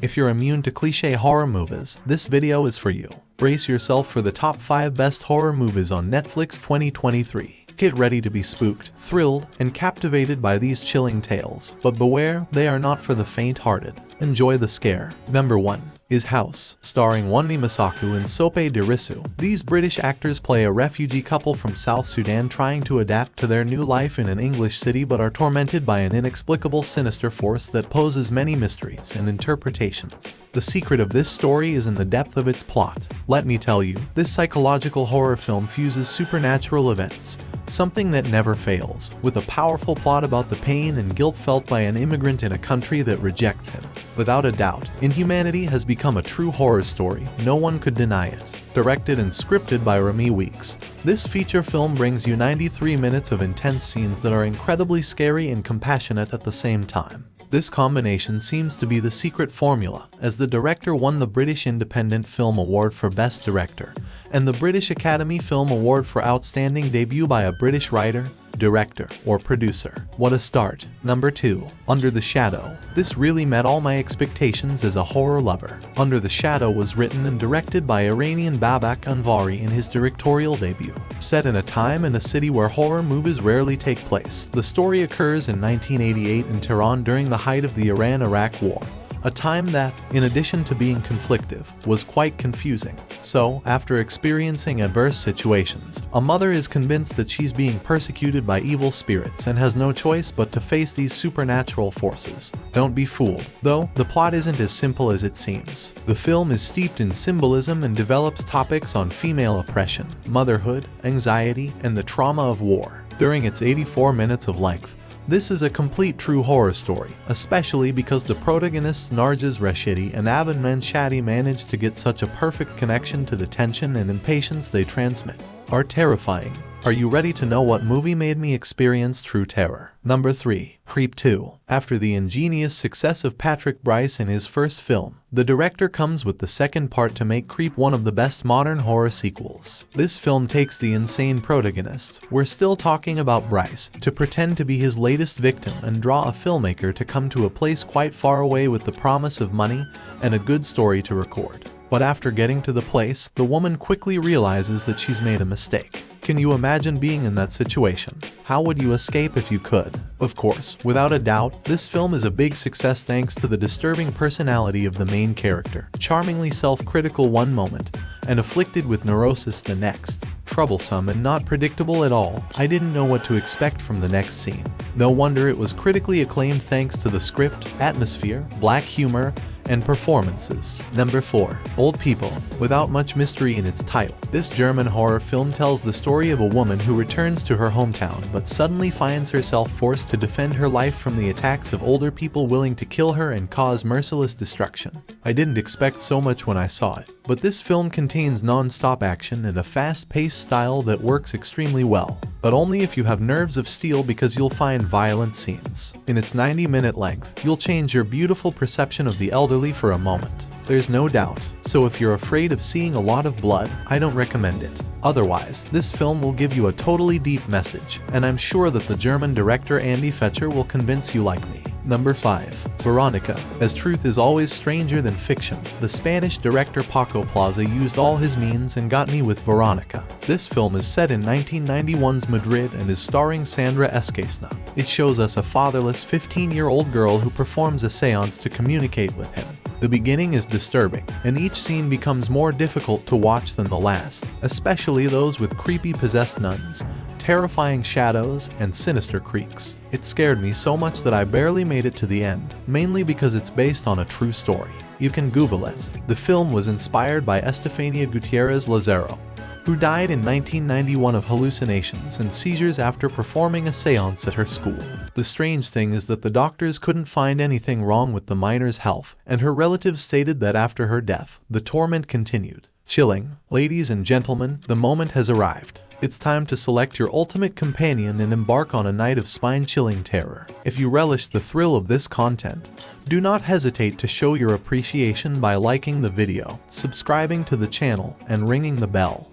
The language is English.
If you're immune to cliché horror movies, this video is for you. Brace yourself for the top 5 best horror movies on Netflix 2023. Get ready to be spooked, thrilled, and captivated by these chilling tales. But beware, they are not for the faint-hearted. Enjoy the scare. Number 1 is House, starring Wunmi Mosaku and Sope Dirisu. These British actors play a refugee couple from South Sudan trying to adapt to their new life in an English city but are tormented by an inexplicable sinister force that poses many mysteries and interpretations. The secret of this story is in the depth of its plot. Let me tell you, this psychological horror film fuses supernatural events, something that never fails, with a powerful plot about the pain and guilt felt by an immigrant in a country that rejects him. Without a doubt, Inhumanity has become a true horror story, no one could deny it. Directed and scripted by Remy Weeks, this feature film brings you 93 minutes of intense scenes that are incredibly scary and compassionate at the same time. This combination seems to be the secret formula, as the director won the British Independent Film Award for Best Director, and the British Academy Film Award for Outstanding Debut by a British writer, director, or producer. What a start. Number 2. Under the Shadow. This really met all my expectations as a horror lover. Under the Shadow was written and directed by Iranian Babak Anvari in his directorial debut. Set in a time and a city where horror movies rarely take place, the story occurs in 1988 in Tehran during the height of the Iran-Iraq War. A time that, in addition to being conflictive, was quite confusing. So, after experiencing adverse situations, a mother is convinced that she's being persecuted by evil spirits and has no choice but to face these supernatural forces. Don't be fooled, though, the plot isn't as simple as it seems. The film is steeped in symbolism and develops topics on female oppression, motherhood, anxiety, and the trauma of war. During its 84 minutes of length, this is a complete true horror story, especially because the protagonists Nargiz Rashidi and Avan Manshadi manage to get such a perfect connection to the tension and impatience they transmit. Are terrifying. Are you ready to know what movie made me experience true terror? Number 3. Creep 2. After the ingenious success of Patrick Brice in his first film, the director comes with the second part to make Creep one of the best modern horror sequels. This film takes the insane protagonist, we're still talking about Brice, to pretend to be his latest victim and draw a filmmaker to come to a place quite far away with the promise of money and a good story to record. But after getting to the place, the woman quickly realizes that she's made a mistake. Can you imagine being in that situation? How would you escape if you could? Of course, without a doubt, this film is a big success thanks to the disturbing personality of the main character, charmingly self-critical one moment, and afflicted with neurosis the next. Troublesome and not predictable at all, I didn't know what to expect from the next scene. No wonder it was critically acclaimed thanks to the script, atmosphere, black humor, and performances. Number 4. Old People. Without much mystery in its title, this German horror film tells the story of a woman who returns to her hometown but suddenly finds herself forced to defend her life from the attacks of older people willing to kill her and cause merciless destruction. I didn't expect so much when I saw it, but this film contains non-stop action and a fast-paced style that works extremely well. But only if you have nerves of steel, because you'll find violent scenes. In its 90-minute length, you'll change your beautiful perception of the elderly for a moment. There's no doubt, so if you're afraid of seeing a lot of blood, I don't recommend it. Otherwise, this film will give you a totally deep message, and I'm sure that the German director Andy Fetcher will convince you like me. Number 5. Veronica. As truth is always stranger than fiction, the Spanish director Paco Plaza used all his means and got me with Veronica. This film is set in 1991's Madrid and is starring Sandra Escasna. It shows us a fatherless 15-year-old girl who performs a seance to communicate with him. The beginning is disturbing, and each scene becomes more difficult to watch than the last, especially those with creepy possessed nuns, terrifying shadows, and sinister creaks. It scared me so much that I barely made it to the end, mainly because it's based on a true story. You can Google it. The film was inspired by Estefania Gutierrez Lazaro, who died in 1991 of hallucinations and seizures after performing a seance at her school. The strange thing is that the doctors couldn't find anything wrong with the minor's health, and her relatives stated that after her death, the torment continued. Chilling. Ladies and gentlemen, the moment has arrived. It's time to select your ultimate companion and embark on a night of spine-chilling terror. If you relish the thrill of this content, do not hesitate to show your appreciation by liking the video, subscribing to the channel, and ringing the bell.